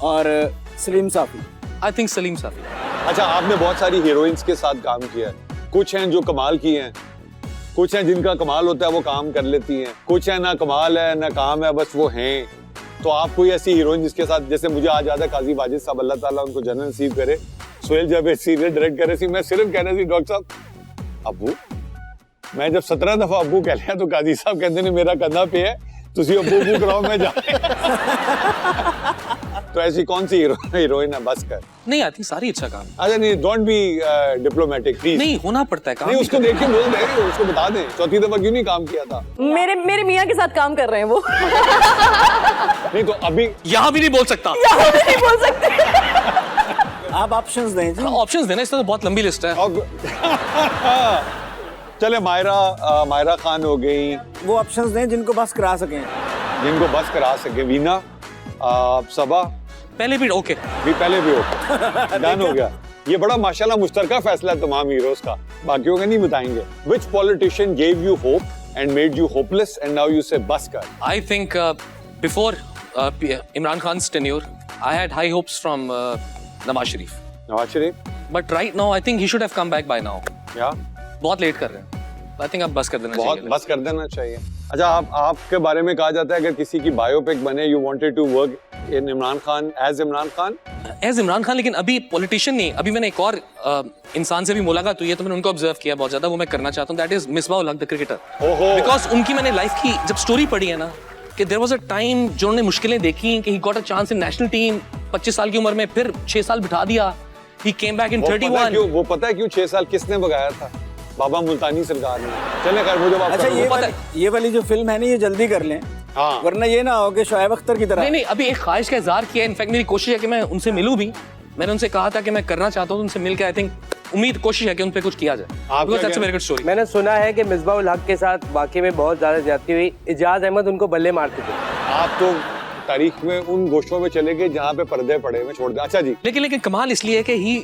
और सलीम साफी। आई थिंक सलीम साफी। अच्छा, आपने बहुत सारी हीरोइंस के साथ काम किया है। कुछ हैं जो कमाल की हैं, कुछ हैं जिनका कमाल होता है वो काम कर लेती हैं, कुछ है ना कमाल है ना काम है, बस वो हैं। तो आप कोई ऐसी हीरोइन जिसके साथ, जैसे मुझे आज याद है काजी वाजिद साहब, अल्लाह ताला उनको जन्नत नसीब करे, सोहेल जब सीरियल डायरेक्ट करे सी, मैं सिर्फ कहना सी डॉक्टर साहब अब्बू, मैं जब 17 दफा अब्बू कह लिया तो काजी साहब कहते ने मेरा कंधा पे है, तुसी अब्बू कराओ मैं जा। तो ऐसी कौन सी हीरोइन है? बस कर। नहीं आती सारी अच्छा काम। अच्छा नहीं, डोंट बी डिप्लोमेटिक प्लीज। नहीं होना पड़ता है काम। नहीं, उसको देख के बोल दे, उसको बता दे चौथी दफा क्यों नहीं काम किया था। मेरे मियाँ के साथ काम कर रहे हैं वो। नहीं तो अभी यहाँ भी नहीं बोल सकता। यहाँ भी नहीं बोल सकते। आप ऑप्शंस दें जी। ऑप्शंस देना, इसमें तो बहुत लंबी लिस्ट है। चले मायरा खान हो गई, वो ऑप्शंस दें जिनको बस करा सकें। जिनको बस करा सके। वीना, सबा पहले भी ओके। भी पहले भी हो डन हो गया। ये बड़ा माशाल्लाह मुश्तरका फैसला है तमाम हीरोज का, बाकियों का नहीं बताएंगे। Which politician gave you hope and made you hopeless and now you say बस कर? I think before Imran Khan's tenure, I had high hopes from Nawaz Sharif. Nawaz Sharif, But right now, I think he should have come back by now. या बहुत लेट कर रहे हैं। I think अब बस कर देना बहुत चाहिए। बस कर देना चाहिए। अच्छा, आपके बारे में कहा जाता है अगर किसी की बायोपिक बने, you wanted to work in Imran Khan as Imran Khan? As Imran Khan, लेकिन अभी पॉलिटिशियन नहीं। अभी मैंने एक और इंसान से भी मुलाकात हुई है, तो मैंने उनको ऑब्जर्व किया बहुत ज्यादा। वो मैं करना चाहता हूँ, that is Misbah ul Haq the cricketer. ओहो। बिकॉज उनकी मैंने लाइफ की जब स्टोरी पढ़ी है ना, कि देयर वाज अ टाइम जो उन्होंने मुश्किलें देखी, कि he got a chance in national team 25 साल की उम्र में, फिर 6 साल बिठा दिया। ही केम बैक इन 31। वो पता है क्यों 6 साल किसने भगाया था? बाबा मुल्तानी सरकार ने। चले खैर, वो जब आप अच्छा, ये वाली जो फिल्म है ना, ये जल्दी कर लें। हाँ। वरना ये ना हो कि शोएब अख्तर की तरह। नहीं, अभी एक ख्वाहिश का इजहार किया। इनफैक्ट मेरी कोशिश है कि मैं उनसे मिलूं भी। मैंने उनसे कहा था कि मैं करना चाहता हूं उनसे मिलकर। आई थिंक उम्मीद कोशिश है कि उन पे कुछ किया जाए। Because that's a very good story. मैंने सुना है कि मिसबाह उल हक के साथ वाकई में बहुत ज्यादा ज्यादती हुई। इजाज अहमद उनको बल्ले मारते थे। आप तो तारीख में उन गोशों में चले गए जहाँ पे पर्दे पड़े हुए, छोड़ दे। अच्छा जी, लेकिन कमाल इसलिए है कि ही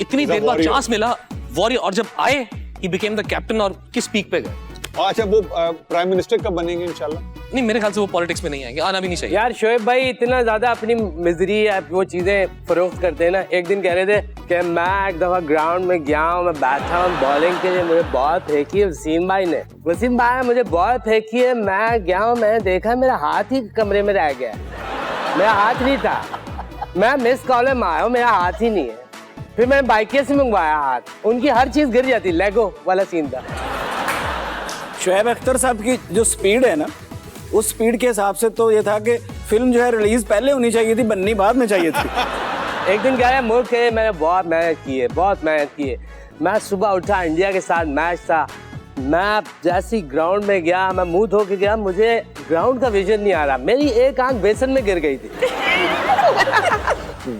इतनी देर बाद चांस मिला, वॉरियर, और जब आए ही बिकेम द कैप्टन। और किस पीक पे गए। अच्छा वो प्राइम मिनिस्टर कब बनेंगे इंशाल्लाह? नहीं, मेरे ख्याल से वो पॉलिटिक्स में नहीं आएंगे, आना भी नहीं चाहिए। यार शोएब भाई इतना ज्यादा अपनी मिजरी वो चीजें फरोख्त करते हैं ना। एक दिन कह रहे थे कि मैं एक दफा ग्राउंड में गया हूँ, मैं बैठा हूँ बॉलिंग के लिए, मुझे बहुत फेंकी है वसीम भाई ने। वसीम भाई मुझे बहुत फेंकी है, मैं गया हूँ, मैंने देखा मेरा हाथ ही कमरे में रह गया। मेरा हाथ नहीं था, मैं मिस कॉल में आया हूँ, मेरा हाथ ही नहीं है। फिर मैंने बाइकिया से मंगवाया हाथ, उनकी हर चीज गिर जाती। लेगो वाला सीन था। शोएब अख्तर साहब की जो स्पीड है ना, उस स्पीड के हिसाब से तो ये था कि फिल्म जो है रिलीज पहले होनी चाहिए थी, बननी बाद में चाहिए थी। एक दिन कह रहे मुल्क है, मैंने बहुत मेहनत की है, बहुत मेहनत की है। मैं सुबह उठा, इंडिया के साथ मैच था, मैं जैसे ग्राउंड में गया, मैं मुंह धो के गया, मुझे ग्राउंड का विजन नहीं आ रहा। मेरी एक आंख बेसन में गिर गई थी।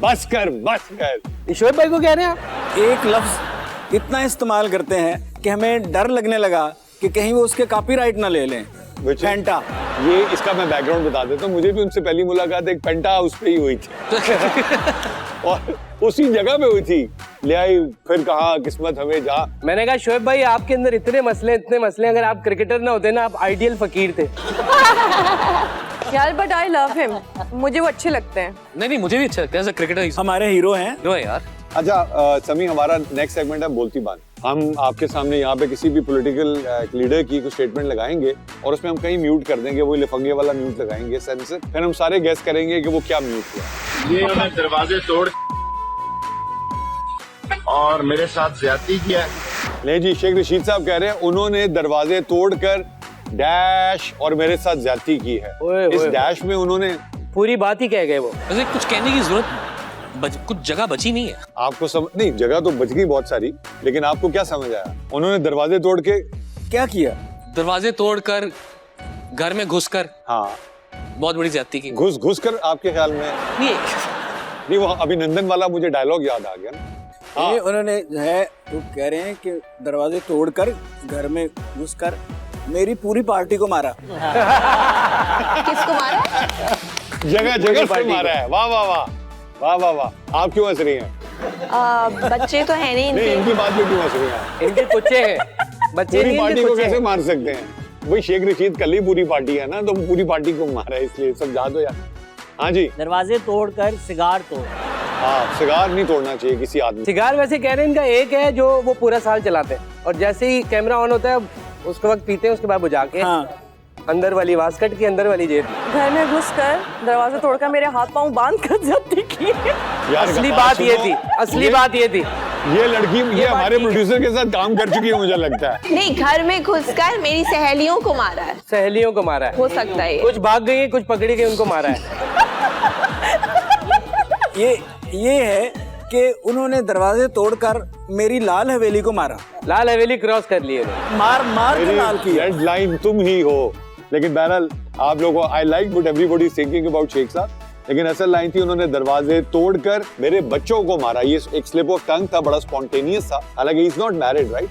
बस कर। शोएब भाई को कह रहे हैं एक लफ्ज इतना इस्तेमाल करते हैं कि हमें डर लगने लगा कि कहीं वो उसके कॉपीराइट ना ले लें। पेंटा। ये इसका मैं बैकग्राउंड बता देता हूँ। मुझे भी उनसे पहली मुलाकात एक पेंटा हाउस पे ही हुई थी और उसी जगह पे हुई थी। ले आई, फिर कहा किस्मत हमें जा। मैंने कहा शोएब भाई आपके अंदर इतने मसले, अगर आप क्रिकेटर ना होते ना, आप आइडियल फकीर थे। यार बट आई लव हिम, मुझे वो अच्छे लगते हैं। नहीं, मुझे भी अच्छा लगता है एज अ क्रिकेटर। हमारे हीरो हैं जो है यार। अच्छा समी, हमारा नेक्स्ट सेगमेंट है बोलती बात। हम आपके सामने यहाँ पे किसी भी पॉलिटिकल लीडर की कुछ स्टेटमेंट लगाएंगे और उसमें हम कहीं म्यूट कर देंगे, वो लिफंगे वाला म्यूट लगाएंगे सेंसर। फिर हम सारे गेस करेंगे कि वो क्या म्यूट किया। ये उन्होंने दरवाजे तोड़ और मेरे साथ ज्यादती किया। नहीं जी, शेख रशीद साहब कह रहे हैं उन्होंने दरवाजे तोड़कर डैश और मेरे साथ ज्यादती की है। इस डैश में उन्होंने पूरी बात ही कह गए वो। वैसे कुछ कहने की जरूरत, कुछ जगह बची नहीं है। आपको नहीं, जगह तो बच गई बहुत सारी, लेकिन आपको क्या समझ आया? उन्होंने दरवाजे तोड़ के क्या किया? दरवाजे तोड़कर घर में घुसकर, हाँ, बहुत बड़ी ज्यादती की। घुस कर आपके ख्याल में? नहीं, वो अभिनंदन वाला मुझे डायलॉग याद आ गया ना। हाँ। उन्होंने जो है वो कह रहे हैं कि दरवाजे तोड़कर घर में घुसकर मेरी पूरी पार्टी को मारा। किसको मारा? जगह से मारा है। वाह वाह वाह वाह वाह वाह। आप क्यों हंस रही हैं? बच्चे तो है नहीं नहीं, इनकी बात में क्यों हंस रही हैं? इनके कुछ है बच्चे पूरी नहीं, पार्टी इनके को कुछ कैसे है। मार सकते हैं? भाई शेख रशीद कल ही पूरी पार्टी है ना, तो पूरी पार्टी को मारा है, इसलिए समझा दो यार। हाँ जी। दरवाजे तोड़कर सिगार तोड़। हाँ, सिगार नहीं तोड़ना चाहिए किसी आदमी। सिगार वैसे कह रहे हैं इनका एक है जो वो पूरा साल चलाते हैं, और जैसे ही कैमरा ऑन होता है उसके वक्त पीते हैं, उसके बाद बुझा के अंदर वाली वास्कट की अंदर वाली जेब। घर में घुसकर दरवाजा तोड़कर मेरे हाथ पांव बांध कर ज्यादती की। असली बात ये थी, असली बात ये थी। ये लड़की ये हमारे प्रोड्यूसर के साथ काम कर चुकी है, मुझे लगता है। नहीं, घर में घुसकर मेरी सहेलियों को मारा है। सहेलियों को मारा है, हो सकता है। कुछ भाग गई, कुछ पकड़ी गई, उनको मारा है। ये है कि उन्होंने दरवाजे तोड़कर मेरी लाल हवेली को मारा, लाल हवेली क्रॉस कर लिए उन्होंने। मार के लाल किया। रेड लाइन तुम ही हो। लेकिन बहरहाल आप लोगों I like what everybody is thinking about Sheikh साहब, लेकिन असल लाइन थी उन्होंने दरवाजे तोड़कर मेरे बच्चों को मारा। ये एक स्लिप ऑफ टंग था, बड़ा स्पॉन्टेनियस था। हालांकि is not married right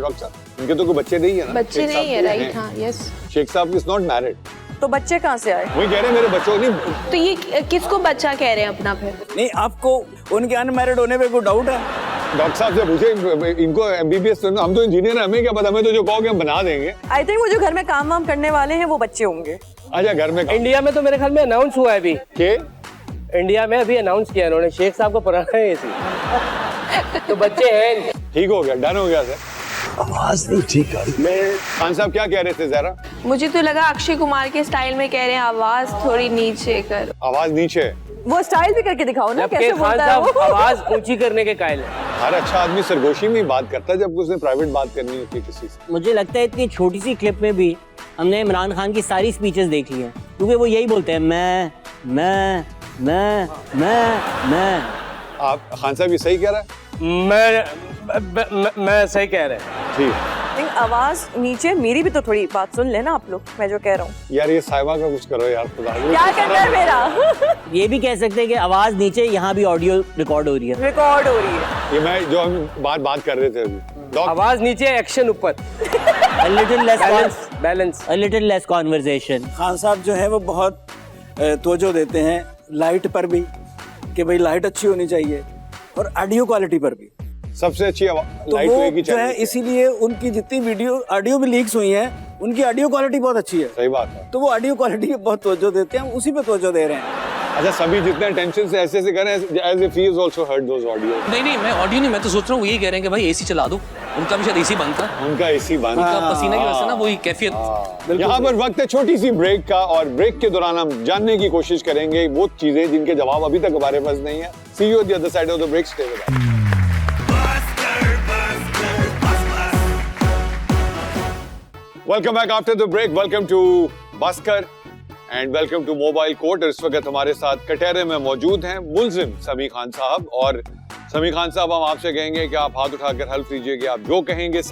doctor साहब, उनके तो कोई बच्चे नहीं है ना? बच्चे शेख नहीं साहब है, तो राइट? हैं। हाँ, यस। शेख साहब इज नॉट मैरिड। तो बच्चे कहाँ से आए? वही कह रहे हैं मेरे बच्चों नहीं। तो ये किसको बच्चा कह रहे हैं अपना फिर? नहीं, आपको उनके अनमैरिड होने पे कोई डाउट है? डॉक्टर साहब से पूछे इनको एमबीबीएस, हम तो इंजीनियर हैं, हमें क्या पता, हमें तो जो कहोगे हम बना देंगे। आई थिंक वो जो घर में काम वाम करने वाले हैं वो बच्चे होंगे। अच्छा घर में इंडिया में तो मेरे ख्याल में अनाउंस हुआ है अभी, के इंडिया में अभी अनाउंस किया इन्होंने, शेख साहब को पुराना है एसी। तो बच्चे हैं। ठीक हो गया, डन हो गया सर। आवाज नहीं ठीक है। मैं खान साहब क्या कह रहे थे जरा? मुझे तो लगा अक्षय कुमार के स्टाइल में कह रहे हैं आवाज थोड़ी नीचे कर। आवाज नीचे। वो स्टाइल भी करके दिखाओ ना, जबकि कैसे खान बोलता है साहब वो। आवाज ऊंची करने के कायल है। हर अच्छा आदमी सरगोशी में ही बात करता है जब उसने प्राइवेट बात करनी होती है किसी से। मुझे लगता है इतनी छोटी सी क्लिप में भी हमने इमरान खान की सारी स्पीचेस देख ली हैं, क्योंकि वो यही बोलते हैं मैं। आप खान साहब ये सही कह रहा है? मैं सही कह रहे हैं। ठीक। नहीं, आवाज नीचे मेरी भी तो थोड़ी बात सुन लेना आप लोग, मैं जो कह रहा हूँ। यार ये साहिबा का कुछ करो यार, खुदा क्या करना है मेरा? ये भी कह सकते हैं कि आवाज नीचे, यहाँ भी ऑडियो रिकॉर्ड हो रही है। रिकॉर्ड हो रही है। ये मैं जो हम बात कर रहे थे अभी। आवाज नीचे, एक्शन ऊपर। A little less balance. a little less conversation। Khan साहब जो है वो बहुत तवज्जो देते हैं लाइट पर भी, कि भाई लाइट अच्छी होनी चाहिए, और ऑडियो क्वालिटी पर भी। सबसे अच्छी तो लाइट वो एक ही जो है, इसीलिए उनकी जितनी वीडियो ऑडियो भी लीक्स हुई हैं, उनकी ऑडियो क्वालिटी बहुत अच्छी है। सही बात है। तो वो ऑडियो क्वालिटी पे बहुत तवज्जो देते हैं, हम उसी पे तवज्जो दे रहे हैं। अच्छा सभी जितने टेंशन से ऐसे कर रहे हैं as if he is also heard those audio. नहीं मैं ऑडियो नहीं, मैं तो सोच रहा हूँ वो यही कह रहे हैं कि भाई एसी चला दो। उनका भी शायद एसी बंद था, उनका एसी बंद। उनका पसीना की वजह से ना वही कैफियत। यहाँ पर वक्त है छोटी सी ब्रेक का, और ब्रेक के दौरान हम जानने की कोशिश करेंगे वो चीजें जिनके जवाब अभी तक हमारे पास नहीं है। See you at the other side of the break, stay with us. Welcome back after the break, welcome to Bhaskar and welcome to mobile court. इस वक्त हमारे साथ कटहरे में मौजूद हैं मुल्जिम समी खान साहब। और समी खान साहब, हम आपसे कहेंगे कि आप हाथ उठाकर हल्फ लीजिए कि आप जो कहेंगे,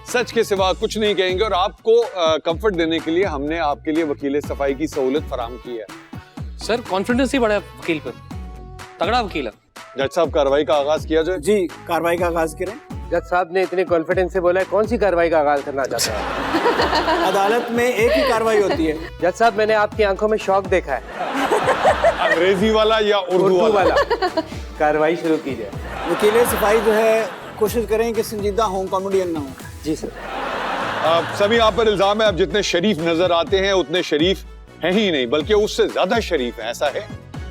सच के सिवा कुछ नहीं कहेंगे। और आपको कंफर्ट देने के लिए हमने आपके लिए वकील सफाई की सहूलत फराम की है। सर कॉन्फिडेंस ही बड़ा है वकील पर, तगड़ा वकील है। जज साहब कार्रवाई का आगाज किया जाए। जी, कार्रवाई का आगाज करें। जज साहब ने इतने कॉन्फिडेंस से बोला है, कौन सी कार्रवाई का आगाज करना चाहते हैं? अदालत में एक ही कार्रवाई होती है। जज साहब, मैंने आपकी आंखों में शौक देखा है। अंग्रेजी वाला या उर्दू वाला? कार्रवाई शुरू कीजिए। वकील सफाई जो है कोशिश करें कि संजीदा हो, कॉमेडियन ना हो। जी सर। सभी आप पर इल्जाम है आप जितने शरीफ नजर आते हैं उतने शरीफ हैं ही नहीं, बल्कि उससे ज्यादा शरीफ है, ऐसा है?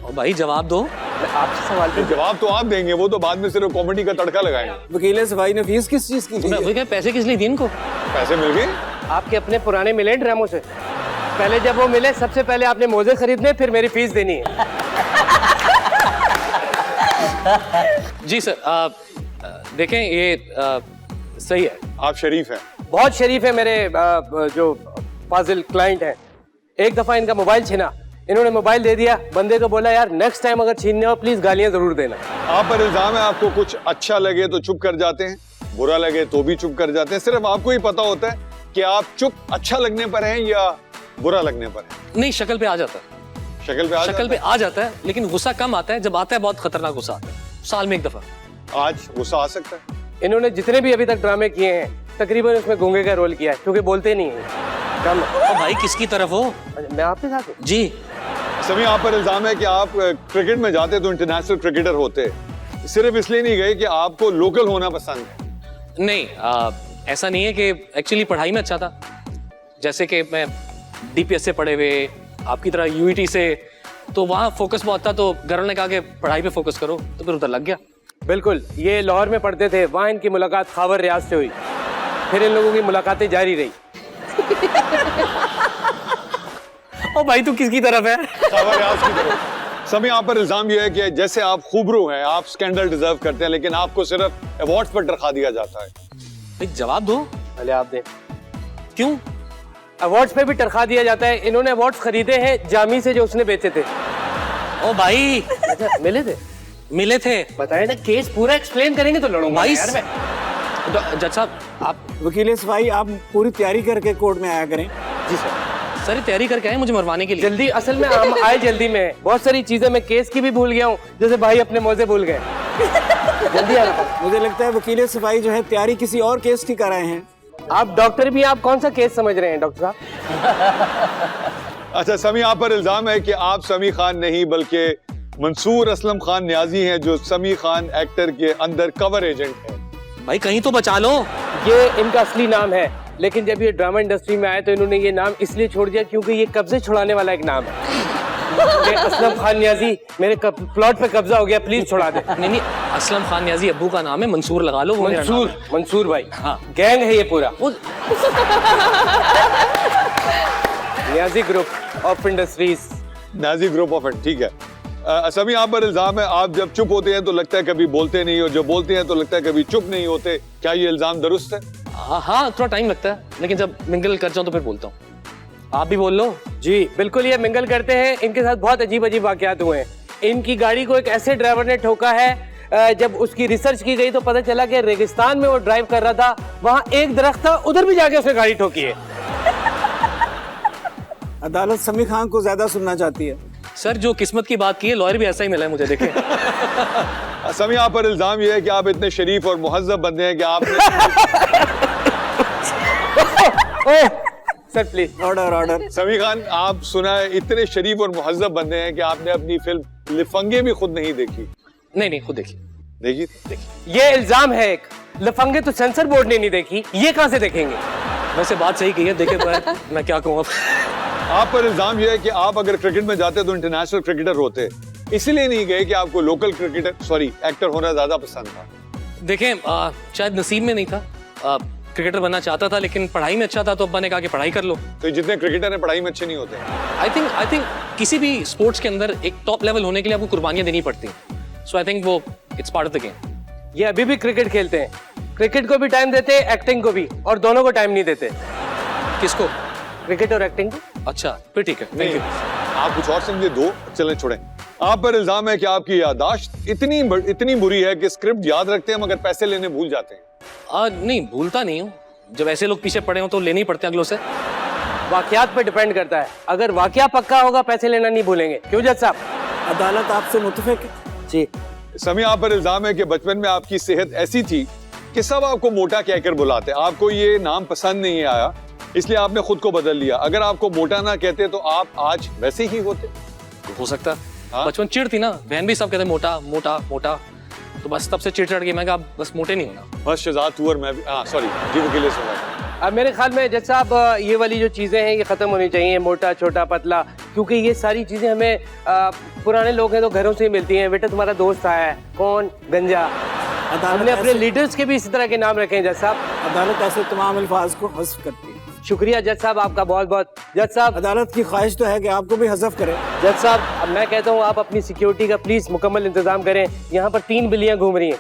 और भाई जवाब दो। मैं आपसे सवाल पूछूं? जवाब तो आप देंगे, वो तो बाद में सिर्फ कॉमेडी का तड़का लगाएंगे। वकील सफाई ने फीस किस चीज की ली है? वो क्या पैसे किस लिए दिए इनको? पैसे मिल गए? आपके अपने पुराने मिले ड्रामों से? पहले जब वो मिले, सबसे पहले आपने मोजे खरीदने, फिर मेरी फीस देनी है। जी सर, देखें ये सही है। आप शरीफ हैं। बहुत शरीफ है मेरे जो फाजिल क्लाइंट हैं। एक दफा इनका मोबाइल छीना, इन्होंने मोबाइल दे दिया, बंदे को बोला यार नेक्स्ट टाइम अगर छीनने हो प्लीज गालियां जरूर देना। आप पर इल्जाम है आपको कुछ अच्छा लगे तो चुप कर जाते हैं, बुरा लगे तो भी चुप कर जाते हैं। सिर्फ आपको ही पता होता है कि आप चुप अच्छा लगने पर हैं या बुरा लगने पर हैं। नहीं, शक्ल पे आ जाता है, शक्ल पे आ जाता है, लेकिन गुस्सा कम आता है। जब आता है बहुत खतरनाक गुस्सा आता है, साल में एक दफा। आज गुस्सा आ सकता है। इन्होंने जितने भी अभी तक ड्रामे किए हैं तकरीबन उसमें गूंगे का रोल किया है, क्योंकि बोलते नहीं है कम। और भाई किसकी तरफ हो? मैं आपके साथ हूं। जी सभी आप पर इल्जाम है कि आप क्रिकेट में जाते तो इंटरनेशनल क्रिकेटर होते, सिर्फ इसलिए नहीं गए कि आपको लोकल होना पसंद है। नहीं, ऐसा नहीं है कि एक्चुअली पढ़ाई में अच्छा था। जैसे कि मैं DPS से पढ़े हुए, आपकी तरह UET से, तो वहाँ फोकस बहुत था। तो घर ने कहा कि पढ़ाई पे फोकस करो, तो फिर उधर लग गया। बिल्कुल, ये लाहौर में पढ़ते थे, वहाँ इनकी मुलाकात खावर रियाज से हुई, फिर इन लोगों की मुलाकातें जारी रही। ओ भाई तू किसकी तरफ है? सभी आप पर इल्जाम यह है कि जैसे आप खूबरू हैं, आप स्कैंडल डिजर्व करते हैं, लेकिन आपको सिर्फ अवार्ड्स पर टरखा दिया जाता है। भाई जवाब दो। पहले आप दें। क्यों? अवार्ड्स पे भी टरखा दिया जाता है। इन्होंने अवार्ड्स खरीदे हैं जामी से, जो उसने बेचे थे। ओ भाई अच्छा मिले थे? मिले थे बताए ना, केस पूरा एक्सप्लेन करेंगे तो लड़ूंगा भाई। यार मैं। तो जज साहब आप वकील सफाई आप पूरी तैयारी करके कोर्ट में आया करें। जी सर। सारी तैयारी करके आए मुझे मरवाने के लिए। जल्दी, असल में हम आए जल्दी में, बहुत सारी चीजें मैं केस की भी भूल गया हूँ, जैसे भाई अपने मौजे भूल गए। जल्दी आना पड़ा। मुझे लगता है वकील सफाई जो है तैयारी किसी और केस की कर रहे हैं। आप डॉक्टर भी, आप कौन सा केस समझ रहे हैं डॉक्टर साहब? अच्छा समी, आप पर इल्जाम है कि आप समी खान नहीं बल्कि मंसूर असलम खान न्याजी हैं, जो समी खान एक्टर के अंदर कवर एजेंट है। भाई कहीं तो बचा लो। ये इनका असली नाम है, लेकिन जब ये ड्रामा इंडस्ट्री में आए तो इन्होंने ये नाम इसलिए छोड़ दिया क्योंकि ये कब्जे छुड़ाने वाला एक नाम है। ये असलम खान न्याजी, मेरे प्लॉट पे कब्जा हो गया, प्लीज छुड़ा दे। नहीं नहीं, असलम खान न्याजी अब्बू का नाम है, मंसूर लगा लो। वो मेरा नाम मंसूर, है। मंसूर भाई, हाँ। गैंग है ये पूरा। Niazi group of industries. Nazi group of and, ठीक है। समी, आप पर इल्जाम है आप जब चुप होते हैं तो लगता है कभी बोलते नहीं, और जब बोलते हैं तो लगता है कभी चुप नहीं होते। क्या ये इल्जाम दुरुस्त है? हाँ थोड़ा टाइम लगता है, लेकिन जब मिंगल कर जाऊं तो फिर बोलता हूँ। आप भी बोल लो। जी बिल्कुल, ये मिंगल करते हैं। इनके साथ बहुत अजीब अजीब वाकयात हुए हैं। इनकी गाड़ी को एक ऐसे ड्राइवर ने ठोका है, जब उसकी रिसर्च की गई तो पता चला कि रेगिस्तान में वो ड्राइव कर रहा था, वहां एक दरख्त था, उधर भी जाके उसने गाड़ी ठोकी है। अदालत समी खान को ज्यादा सुनना चाहती है। सर जो किस्मत की बात की है, लॉयर भी ऐसा ही मिला है मुझे, देखें। समी, आप पर इल्जाम ये है कि आप इतने शरीफ और मुहज्जब बंदे हैं कि आपने सर प्लीज। Order order. समी खान, आप सुना है इतने शरीफ और मुहज्जब बंदे हैं कि आपने अपनी फिल्म लिफंगे भी खुद नहीं देखी। नहीं खुद देखिए। देखी? ये इल्जाम है एक, लफंगे तो सेंसर बोर्ड ने नहीं देखी, ये कहां से देखेंगे? वैसे बात सही की है, देखे पर मैं क्या कहूँ अब। आप पर इल्जाम यह है कि आप अगर क्रिकेट में जाते तो इंटरनेशनल क्रिकेटर होते, इसलिए नहीं गए कि आपको लोकल क्रिकेटर एक्टर होना ज्यादा पसंद था। देखें शायद नसीब में नहीं था। क्रिकेटर बनना चाहता था, लेकिन पढ़ाई में अच्छा था, तो अब्बा ने कहा कि पढ़ाई कर लो। तो जितने क्रिकेटर हैं पढ़ाई में अच्छे नहीं होते। आई थिंक किसी भी स्पोर्ट्स के अंदर एक टॉप लेवल होने के लिए आपको कुर्बानियां देनी पड़ती हैं। सो आई थिंक वो it's part of the game. ये अभी भी क्रिकेट खेलते हैं, क्रिकेट को भी टाइम देते हैं, एक्टिंग को भी, और दोनों को टाइम नहीं देते। किसको? क्रिकेट और एक्टिंग को। अच्छा फिर ठीक है, थैंक यू। आप कुछ और समझे, दो चलें छोड़ें। आप पर इल्जाम है कि आपकी याददाश्त इतनी बुरी है कि स्क्रिप्ट याद रखते हैं मगर पैसे लेने भूल जाते हैं। नहीं भूलता नहीं हूँ, जब ऐसे लोग पीछे पड़े हो तो लेने ही पड़ते हैं अगलों से। वाकयात पे डिपेंड करता है, अगर वाकया पक्का होगा पैसे लेना नहीं भूलेंगे। क्यों जज साहब? अदालत आपसे मुतफिक है। जी। समी, आप पर इल्जाम है कि बचपन में आपकी सेहत ऐसी थी कि सब आपको मोटा कहकर बुलाते। आपको ये नाम पसंद नहीं आया, इसलिए आपने खुद को बदल लिया। अगर आपको मोटा ना कहते तो आप आज वैसे ही होते। हो सकता है। हाँ? बचपन चिढ़ थी ना, बहन भी सब कहते मोटा मोटा मोटा, तो बस तब से चिढ़ चढ़ गई। मैं कहा बस मोटे नहीं होना। बस शहजाद तू और मैं भी, हाँ सॉरी जी, वकील से अब मेरे ख्याल में जज साहब ये वाली जो चीज़ें हैं ये ख़त्म होनी चाहिए, मोटा छोटा पतला, क्योंकि ये सारी चीज़ें हमें पुराने लोग हैं तो घरों से ही मिलती हैं। बेटा तुम्हारा दोस्त आया है, कौन? गंजा। हमने अपने लीडर्स के भी इसी तरह के नाम रखे हैं जज साहब। अदालत ऐसे तमाम अल्फाज को हज़फ करती है। शुक्रिया जज साहब आपका बहुत बहुत। जज साहब, अदालत की ख्वाहिश तो है कि आपको भी हज़फ करे। जज साहब अब मैं कहता हूँ आप अपनी सिक्योरिटी का प्लीज मुकम्मल इंतजाम करें, यहाँ पर 3 बिल्लियाँ घूम रही हैं।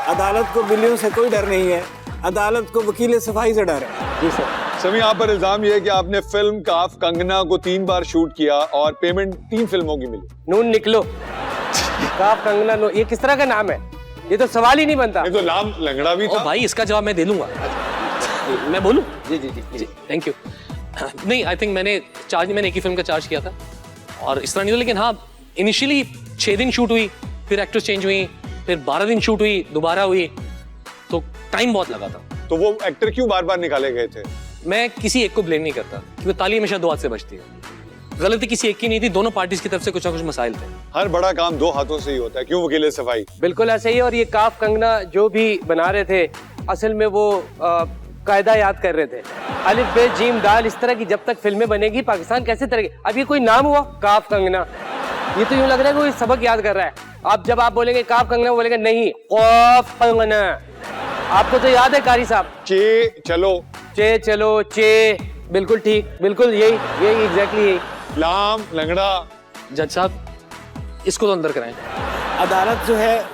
अदालत को बिल्लियों से कोई डर नहीं है, अदालत को वकील सफाई से डर है। जी सर। समी, आप पर इल्जाम यह है कि आपने फिल्म काफ कंगना को 3 बार शूट किया और पेमेंट 3 फिल्मों की मिली। नून निकलो। काफ कंगना नो, ये किस तरह का नाम है? ये तो सवाल ही नहीं बनता। ये तो नाम लंगड़ा भी था। भाई इसका जवाब मैं दे दूंगा। मैं बोलूं? जी जी जी। Thank you. नहीं आई थिंक मैंने एक ही फिल्म का चार्ज किया था, और इस तरह नहीं था, लेकिन हाँ इनिशियली 6 दिन शूट हुई, फिर एक्ट्रेस चेंज हुई, फिर 12 दिन शूट हुई, दोबारा हुई, तो टाइम बहुत लगा था। तो वो एक्टर क्यों बार बार निकाले गए थे? मैं किसी एक को ब्लेम नहीं करता, क्योंकि ताली हमेशा 2 हाथ से बजती है। गलती किसी एक की नहीं थी, दोनों पार्टीज की तरफ से कुछ ना कुछ मसाइल थे। हर बड़ा काम 2 हाथों से ही होता है, क्यों वकील सफाई? बिल्कुल ऐसे ही। और ये काफ कंगना जो भी बना रहे थे, असल में वो कायदा याद कर रहे थे, अलिफ बे जीम दाल, इस तरह की जब तक फिल्में बनेगी पाकिस्तान कैसे तरह। अब ये कोई नाम हुआ काफ कंगना? ये तो यूं लग रहा है कोई सबक याद कर रहा है। आप जब आप बोलेंगे काफ कंगना, वो बोलेंगे नहीं काफ कंगना। आपको तो याद है कारी साहब, चे चलो, चे चलो, चे, बिल्कुल ठीक, बिल्कुल यही एग्जैक्टली यही। लाम लंगड़ा। जज साहब इसको तो अंदर कराएं। अदालत जो है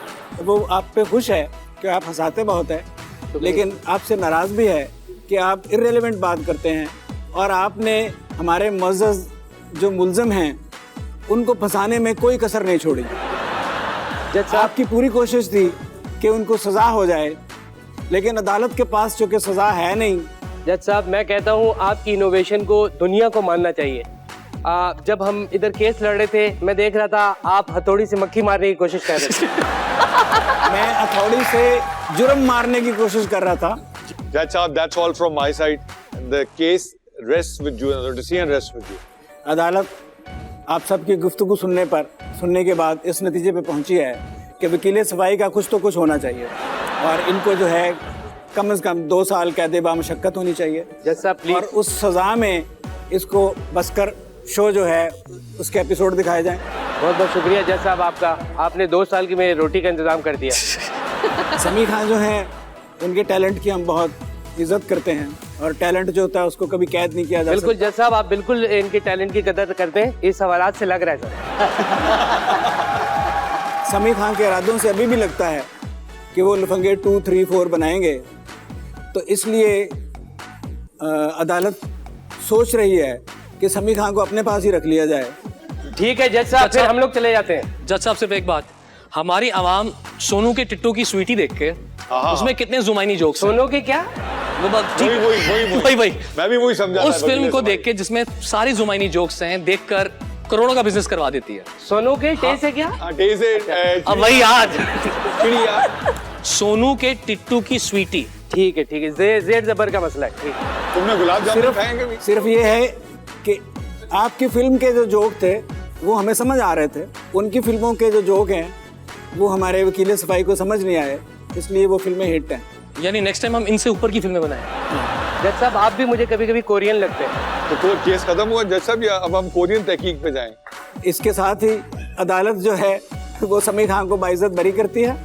वो आप पे खुश है कि आप हंसाते बहुत है, लेकिन आपसे नाराज भी है कि आप इर्रेलेवेंट बात करते हैं, और आपने हमारे मुअज़्ज़ज़ जो मुल्ज़म हैं उनको फंसाने में कोई कसर नहीं छोड़ी। जज साहब आपकी पूरी कोशिश थी कि उनको सजा हो जाए, लेकिन अदालत के पास चूंकि सजा है नहीं। जज साहब, मैं कहता हूँ आपकी इनोवेशन को दुनिया को मानना चाहिए। जब हम इधर केस लड़ रहे थे, मैं देख रहा था आप हथौड़ी से मक्खी मारने की कोशिश कर रहे थे। मैं हथौड़ी से जुर्म मारने की कोशिश कर रहा था। Judge साहब, that's all from my side. The case rests with you, the decision rests with you. अदालत आप सबकी गुफ्तगू सुनने के बाद इस नतीजे पे पहुंची है कि वकील सफाई का कुछ तो कुछ होना चाहिए और इनको जो है कम से कम 2 साल कैद बामुशक्कत होनी चाहिए। जज साहब और प्लीज। उस सजा में इसको बसकर शो जो है उसके एपिसोड दिखाए जाएं। बहुत बहुत शुक्रिया जज साहब आपका, आपने 2 साल की मेरी रोटी का इंतजाम कर दिया। समी खान जो हैं उनके टैलेंट की हम बहुत इज्जत करते हैं और टैलेंट जो होता है उसको कभी कैद नहीं किया जा बिल्कुल जज साहब, आप बिल्कुल इनके टैलेंट की कदर करते हैं, इस सवालात से लग रहा है सर। समी खान के इरादों से अभी भी लगता है कि वो लफंगे 2, 3, 4 बनाएंगे, तो इसलिए अदालत सोच रही है कि समी खान को अपने पास ही रख लिया जाए। ठीक है जज साहब, फिर हम लोग चले जाते हैं। जज साहब सिर्फ एक बात, हमारी आवाम सोनू के टिट्टू की स्वीटी देख के उसमें कितने जुमाइनी जोक्स सोनू के क्या? वो बात ठीक वही मैं भी वही समझा उस फिल्म को देख के जिसमें सारी जुमाइनी जोक्स हैं, देखकर करोड़ों का बिजनेस करवा देती है। सोनू के टे से क्या? अब वही याद चिड़िया। सोनू के टिट्टू की स्वीटी। ठीक है ठीक है, जेड जबर का मसला है। ठीक, तुमने गुलाब जामुन खाए कभी? सिर्फ ये है कि आपकी फिल्म के जो जोक थे वो हमें समझ आ रहे थे, उनकी फिल्मों के जो जोक हैं वो हमारे वकील सफाई को समझ नहीं आए, इसलिए वो फिल्में हिट हैं। यानी नेक्स्ट टाइम हम इनसे ऊपर की फिल्में बनाएं। जज साहब आप भी मुझे कभी कभी कोरियन लगते हैं। तो केस खत्म हुआ जज साहब, या अब हम कोरियन तहकीक पे जाएं? इसके साथ ही अदालत जो है वो समी खान को बाइज्जत बरी करती है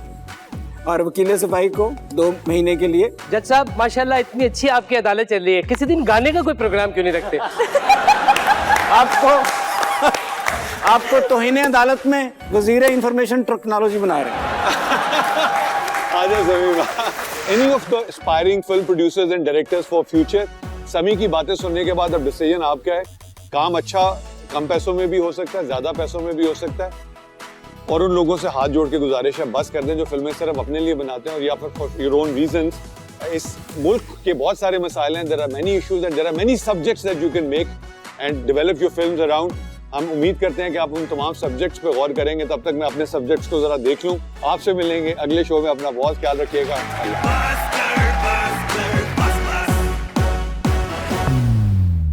और वकील सफाई को 2 महीने के लिए। जज साहब माशाल्लाह इतनी अच्छी आपकी अदालत चल रही है, किसी दिन गाने का कोई प्रोग्राम क्यों नहीं रखते? आपको तौहीन अदालत में वजीर इंफॉर्मेशन टेक्नोलॉजी बना रहे हैं। आजा समी, any of the aspiring film producers and directors for future, समी की बातें सुनने के बाद अब डिसीजन आपका है। काम अच्छा कम पैसों में भी हो सकता है, ज्यादा पैसों में भी हो सकता है, और उन लोगों से हाथ जोड़ के गुजारिश है बस कर दें जो फिल्में सिर्फ अपने लिए बनाते हैं और या फिर फॉर योर ओन रीजंस। इस मुल्क के बहुत सारे मसाइल हैं, there are many issues and there are many subjects that you can make and develop your films around. हम उम्मीद करते हैं कि आप उन तमाम सब्जेक्ट्स पे गौर करेंगे। तब तक मैं अपने सब्जेक्ट्स को जरा देख लूं। आपसे मिलेंगे अगले शो में। अपना बहुत ख्याल रखिएगा। अल्लाह।